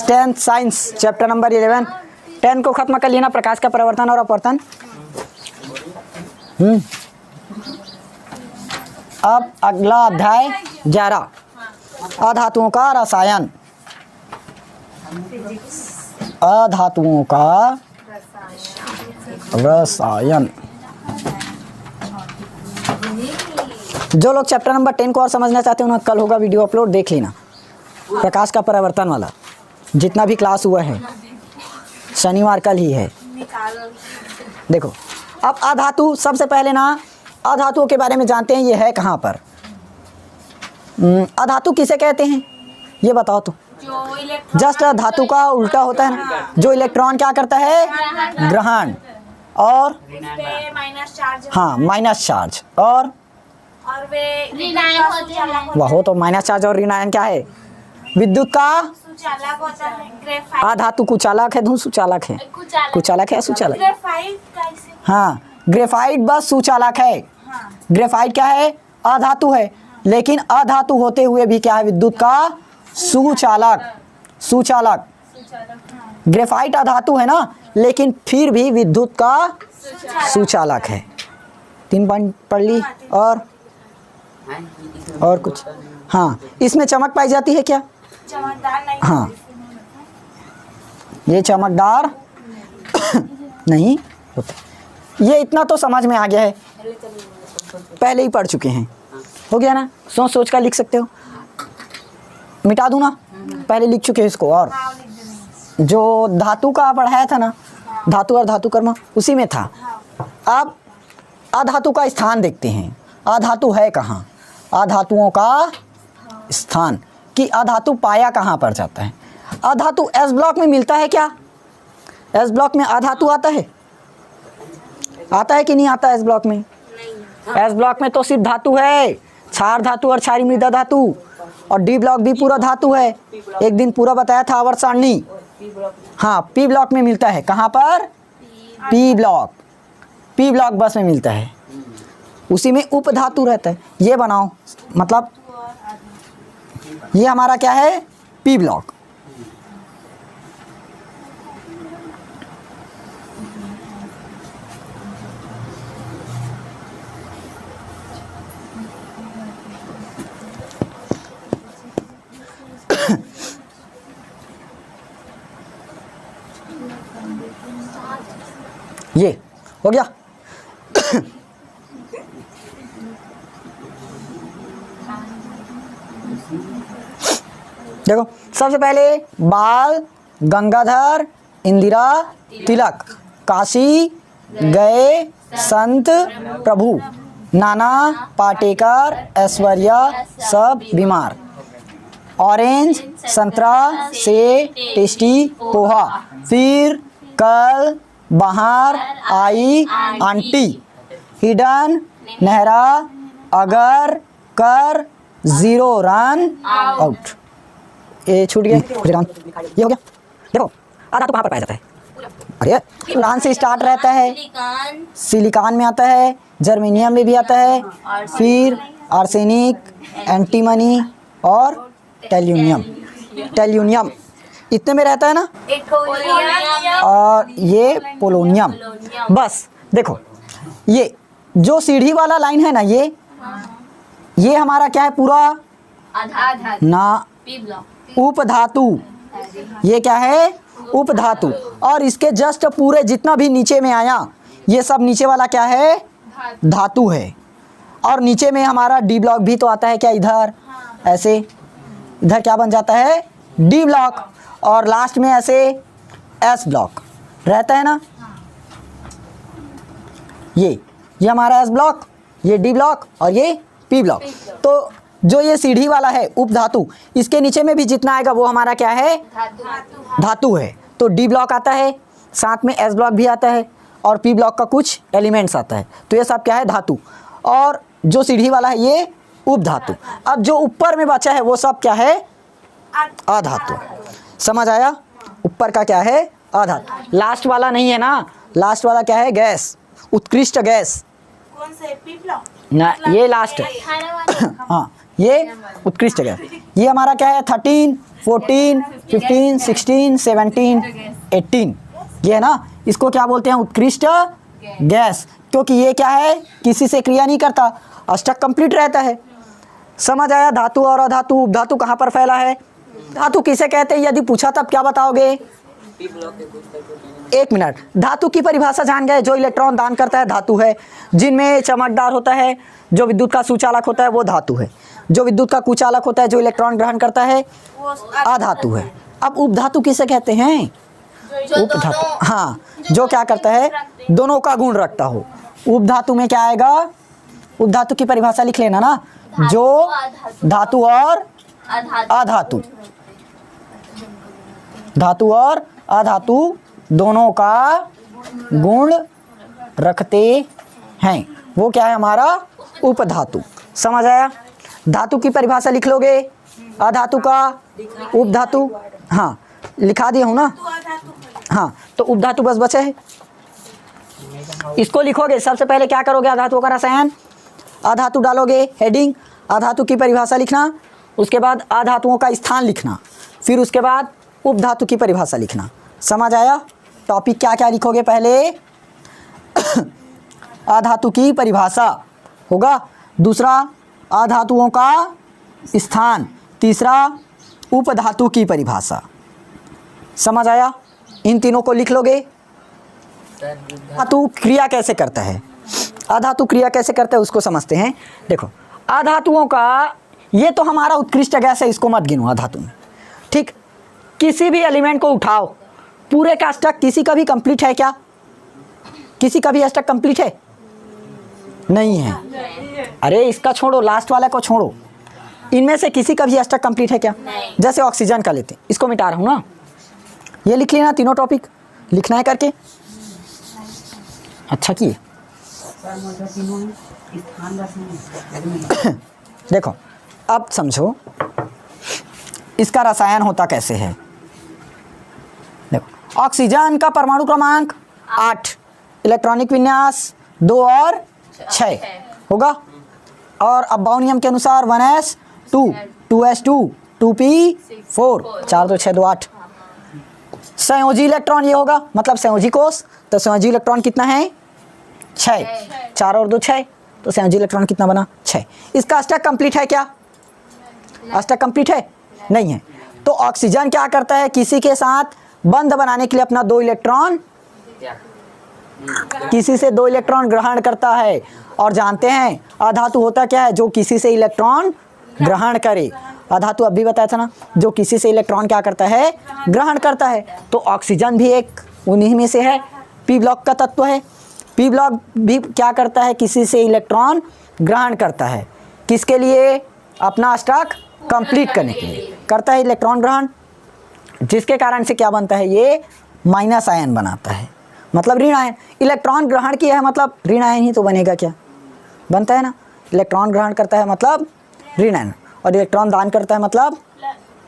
10th science chapter number 11 10 को खत्म कर लेना, प्रकाश का परिवर्तन और अपवर्तन। अब अगला अध्याय 11 अधातुओं का रसायन। अधातुओं का रसायन। जो लोग चैप्टर नंबर 10 को और समझना चाहते हैं उन्हें कल होगा वीडियो अपलोड, देख लेना। प्रकाश का परिवर्तन वाला जितना भी क्लास हुआ है शनिवार कल ही है। देखो अब अधातु, सबसे पहले ना अधातुओं के बारे में जानते हैं। ये है कहाँ पर? अधातु किसे कहते हैं ये बताओ तो। जस्ट धातु का उल्टा होता है ना, जो इलेक्ट्रॉन क्या करता है? ग्रहण। और हाँ माइनस चार्ज। और वह हो तो माइनस चार्ज और ऋण आयन क्या है? विद्युत का अधातु कुचालक है, धूल सुचालक है। कुचालक है सुचालक? हाँ ग्रेफाइट बस सुचालक है। ग्रेफाइट क्या है? अधातु है, लेकिन अधातु होते हुए भी क्या है? विद्युत का सुचालक। सुचालक। ग्रेफाइट अधातु है ना, लेकिन फिर भी विद्युत का सुचालक है। 3 पॉइंट पढ़ ली। और कुछ? हाँ इसमें चमक पाई जाती है क्या? चमकदार नहीं। हाँ ये चमकदार नहीं होता। ये इतना तो समझ में आ गया है, पहले ही पढ़ चुके हैं। हो गया ना? सोच सोच कर लिख सकते हो। मिटा दूँ ना? पहले लिख चुके हैं इसको। और जो धातु का पढ़ाया था ना, धातु और धातु कर्म, उसी में था। अब अधातु का स्थान देखते हैं। अधातु है कहाँ? अधातुओं का स्थान कि अधातु पाया कहाँ पर जाता है। अधातु एस ब्लॉक में मिलता है क्या? एस ब्लॉक में अधातु आता है? आता है कि नहीं आता एस ब्लॉक में? एस ब्लॉक में तो सिर्फ धातु है, क्षार धातु और क्षारीय मृदा धातु। और डी ब्लॉक भी पूरा धातु है, एक दिन पूरा बताया था आवर्त सारणी। हाँ पी ब्लॉक में मिलता है। कहाँ पर? P block. पी ब्लॉक बस में मिलता है, उसी में उपधातु रहता है। ये बनाओ, मतलब ये हमारा क्या है? P block. ये हो गया। देखो सबसे पहले बाल गंगाधर इंदिरा तिलक काशी गए संत प्रभु, नाना पाटेकर ऐश्वर्या सब बीमार। ऑरेंज संतरा से टेस्टी पोहा। फिर कल बाहर आई आंटी। हिडन नेहरा अगर कर 0 रन आउट। ये छूट गया। ये हो गया। देखो आधा तो कहाँ पर पाया जाता है? अरे उड़ान से स्टार्ट रहता है, सिलिकॉन में आता है, जर्मेनियम में भी आता है, फिर आर्सेनिक, एंटीमनी और टेल्यूनियम। टेल्यूनियम इतने में रहता है ना, और ये पोलोनियम। बस देखो ये जो सीढ़ी वाला लाइन है ना, ये हमारा क्या है? पूरा ना उपधातु। ये क्या है? उपधातु। और इसके जस्ट पूरे जितना भी नीचे में आया, ये सब नीचे वाला क्या है? धातु है। और नीचे में हमारा डी ब्लॉक भी तो आता है क्या? इधर ऐसे, इधर क्या बन जाता है? D block. और लास्ट में ऐसे एस ब्लॉक रहता है ना। ये हमारा एस ब्लॉक, ये डी ब्लॉक और ये पी ब्लॉक। तो जो ये सीढ़ी वाला है उपधातु, इसके नीचे में भी जितना आएगा वो हमारा क्या है? धातु है। तो डी ब्लॉक आता है, साथ में एस ब्लॉक भी आता है, और पी ब्लॉक का कुछ एलिमेंट्स आता है। तो ये सब क्या है? धातु। और जो सीढ़ी वाला है ये उपधातु। अब जो ऊपर में बचा है वो सब क्या है? अधातु। समझ आया? ऊपर का क्या है? अधातु। लास्ट वाला नहीं है ना, लास्ट वाला क्या है? गैस, उत्कृष्ट गैस। कौन से? पी ब्लॉक ना ये लास्ट है। हाँ ये उत्कृष्ट गैस। ये हमारा क्या है 13, 14, 15, 16, 17, 18, ये है ना, इसको क्या बोलते हैं उत्कृष्ट गैस, क्योंकि ये क्या है किसी से क्रिया नहीं करता, अष्टक कंप्लीट रहता है। समझ आया? धातु और अधातु। उपधातु कहाँ पर फैला है? धातु किसे कहते हैं यदि पूछा तब क्या बताओगे? एक मिनट, धातु की परिभाषा जान गए। जो इलेक्ट्रॉन दान करता है धातु है, जिनमें चमकदार होता है, जो विद्युत का सुचालक होता है वो धातु है, जो विद्युत का कुचालक होता है, जो इलेक्ट्रॉन ग्रहण करता है अधातु है। अब उपधातु किसे कहते हैं? उपधातु, हाँ, जो क्या करता है दोनों का गुण रखता हो। उपधातु में क्या आएगा? उपधातु की परिभाषा लिख लेना ना, जो धातु और अधातु, धातु और अधातु दोनों का गुण रखते हैं, वो क्या है हमारा उपधातु। समझ आया? धातु की परिभाषा लिख लोगे, अधातु का उपधातु, हाँ लिखा दिया हूँ ना, हाँ, तो उपधातु बस बचे है, इसको लिखोगे। सबसे पहले क्या करोगे? अधातुओं का रसायन, अधातु डालोगे, हेडिंग, अधातु की परिभाषा लिखना, उसके बाद अधातुओं का स्थान लिखना, फिर उसके बाद उपधातु की परिभाषा लिखना। समझ आया? टॉपिक क्या क्या लिखोगे? पहले अधातु की परिभाषा होगा, दूसरा अधातुओं का स्थान, तीसरा उपधातु की परिभाषा। समझ आया? इन तीनों को लिख लोगे। धातु क्रिया कैसे करता है? अधातु क्रिया कैसे करता है उसको समझते हैं। देखो, अधातुओं का, ये तो हमारा उत्कृष्ट गैस है, इसको मत गिनो अधातु में, ठीक। किसी भी एलिमेंट को उठाओ, पूरे का अष्टक किसी का भी कंप्लीट है क्या? किसी का भी अष्टक कंप्लीट है? नहीं है। अरे इसका छोड़ो, लास्ट वाला को छोड़ो, इनमें से किसी का भी अष्टक कंप्लीट है क्या? जैसे ऑक्सीजन का लेते हैं, इसको मिटा रहा हूँ ना, ये लिख लेना, तीनों टॉपिक लिखना है करके। अच्छा किए। देखो अब समझो इसका रसायन होता कैसे है। देखो, ऑक्सीजन का परमाणु क्रमांक 8, इलेक्ट्रॉनिक विन्यास 2 और 6 होगा, और अब बाउंड नियम के अनुसार 1s2, 2s2, 2p4, 4 2 6 2 8। संयोजी इलेक्ट्रॉन ये होगा, मतलब संयोजी कोष, तो संयोजी इलेक्ट्रॉन कितना है? 6, 4 और 2 6, तो संयोजी इलेक्ट्रॉन कितना बना? 6। इसका अष्टक कंप्लीट है क्या? अष्टक कंप्लीट है? नहीं है। तो ऑक्सीजन क्या करता है? किसी के साथ बंध बनाने के लिए अपना 2 इलेक्ट्रॉन, किसी से 2 इलेक्ट्रॉन ग्रहण करता है, और जानते हैं अधातु होता क्या है? जो किसी से इलेक्ट्रॉन ग्रहण करे। अधातु अब भी बताया था ना, जो किसी से इलेक्ट्रॉन क्या करता है? ग्रहण करता है। तो ऑक्सीजन भी एक उन्हीं में से है, पी ब्लॉक का तत्व है। पी ब्लॉक भी क्या करता है? किसी से इलेक्ट्रॉन ग्रहण करता है, किसके लिए? अपना अष्टक कंप्लीट करने के लिए करता है इलेक्ट्रॉन ग्रहण, जिसके कारण से क्या बनता है? ये माइनस आयन बनाता है, मतलब ऋण आयन। इलेक्ट्रॉन ग्रहण किया है मतलब ऋण आयन ही तो बनेगा, क्या बनता है ना? इलेक्ट्रॉन ग्रहण करता है मतलब ऋण आयन, और इलेक्ट्रॉन दान करता है मतलब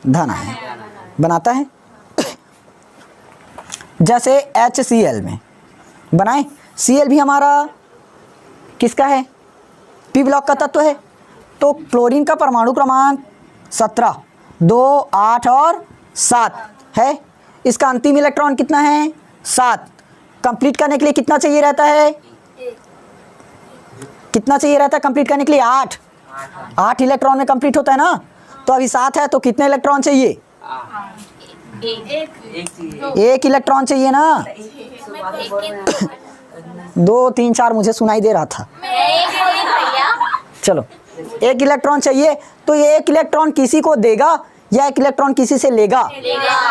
धन आयन बनाता है। जैसे HCl में बनाए, Cl भी हमारा किसका है? पी ब्लॉक का तत्व है। तो क्लोरीन का परमाणु क्रमांक 17, 2, 8 और 7 है। इसका अंतिम इलेक्ट्रॉन कितना है? 7। कंप्लीट करने के लिए कितना चाहिए रहता है? कितना चाहिए रहता है कंप्लीट करने के लिए? 8। 8 इलेक्ट्रॉन में कंप्लीट होता है ना, तो अभी 7 है, तो कितने इलेक्ट्रॉन चाहिए? एक इलेक्ट्रॉन चाहिए ना। 2 3 4 मुझे सुनाई दे रहा था। चलो, 1 इलेक्ट्रॉन चाहिए, तो ये 1 इलेक्ट्रॉन किसी को देगा या 1 इलेक्ट्रॉन किसी से लेगा?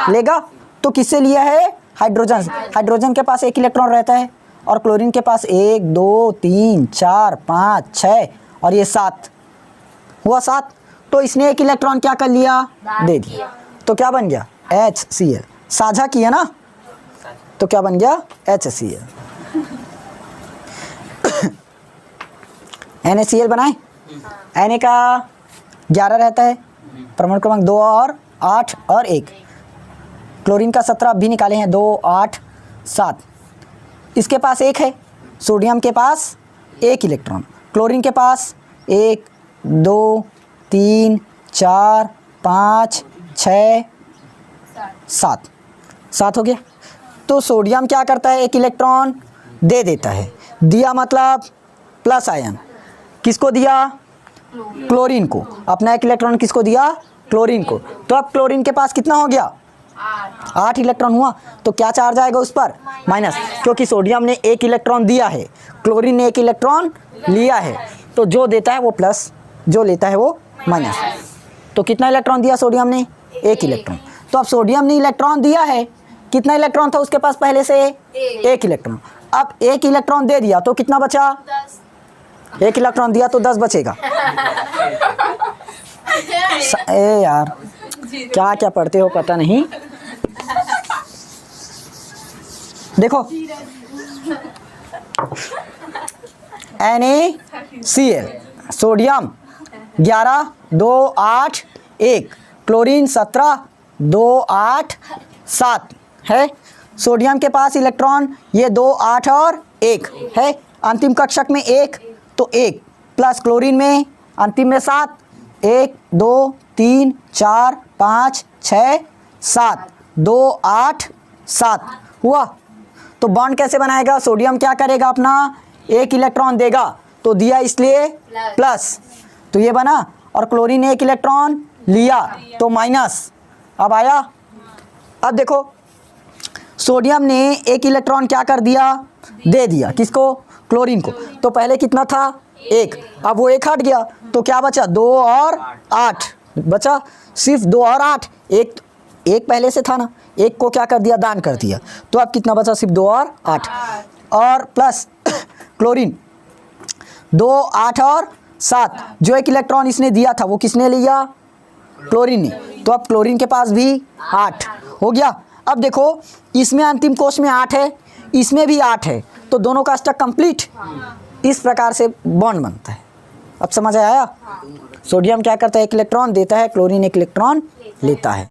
लेगा। तो किससे लिया है? हाइड्रोजन। हाइड्रोजन के पास 1 इलेक्ट्रॉन रहता है, और क्लोरीन के पास 1 2 3 4 5 6 और ये 7 हुआ 7। तो इसने 1 इलेक्ट्रॉन क्या कर लिया? दे दिया। तो क्या बन गया? HCl। साझा किया ना, तो क्या बन गया? HCl। NaCl बनाए। Na का 11 रहता है, परमाणु क्रमांक 2 और 8 और 1। क्लोरीन का 17 भी निकाले हैं, 2 8 7। इसके पास 1 है। सोडियम के पास 1 इलेक्ट्रॉन, क्लोरीन के पास 1 2 3 4 5 6 7 7 हो गया। तो सोडियम क्या करता है, एक इलेक्ट्रॉन दे देता है, दिया मतलब प्लस आयन, किसको दिया, क्लोरीन को, अपना एक इलेक्ट्रॉन किसको दिया, क्लोरीन को। तो अब क्लोरीन के पास कितना हो गया, 8 इलेक्ट्रॉन हुआ। तो क्या चार्ज आएगा उस पर, माइनस, क्योंकि सोडियम ने एक इलेक्ट्रॉन दिया है, क्लोरीन ने एक इलेक्ट्रॉन लिया है, तो जो देता है वो प्लस, जो लेता है वो माइनस। तो कितना इलेक्ट्रॉन दिया सोडियम ने, एक इलेक्ट्रॉन। तो अब सोडियम ने इलेक्ट्रॉन दिया है, कितना इलेक्ट्रॉन था उसके पास पहले से, एक इलेक्ट्रॉन। अब एक इलेक्ट्रॉन दे दिया तो कितना बचा, 10। एक इलेक्ट्रॉन दिया तो 10 बचेगा। ए यार क्या क्या पढ़ते हो पता नहीं। देखो NaCl, सोडियम 11 2 8 1, क्लोरीन 17 2 8 7 है। सोडियम के पास इलेक्ट्रॉन ये 2 8 और 1 है, अंतिम कक्षक में 1 तो 1 प्लस क्लोरीन में अंतिम में 7, 1 2 3 4 5 6 7 2 8 7 हुआ। तो बॉन्ड कैसे बनाएगा, सोडियम क्या करेगा, अपना एक इलेक्ट्रॉन देगा, तो दिया इसलिए प्लस, तो ये बना, और क्लोरीन ने एक इलेक्ट्रॉन लिया तो माइनस। अब आया, अब देखो सोडियम ने एक इलेक्ट्रॉन क्या कर दिया, दे दिया, किसको, क्लोरीन को। तो पहले कितना था, 1, अब वो 1 हट गया तो क्या बचा, 2 और 8 बचा, सिर्फ 2 और 8, एक पहले से था ना, एक को क्या कर दिया, दान कर दिया, तो अब कितना बचा, सिर्फ 2 और 8, और प्लस क्लोरीन 2 8 और 7, जो एक इलेक्ट्रॉन इसने दिया था वो किसने लिया, क्लोरीन ने, तो अब क्लोरीन के पास भी 8 हो गया। अब देखो इसमें अंतिम कोश में 8 है, इसमें भी 8 है, तो दोनों का स्टक कंप्लीट। इस प्रकार से बॉन्ड बनता है। अब समझ आया, सोडियम क्या करता है, एक इलेक्ट्रॉन देता है, क्लोरीन एक इलेक्ट्रॉन लेता है।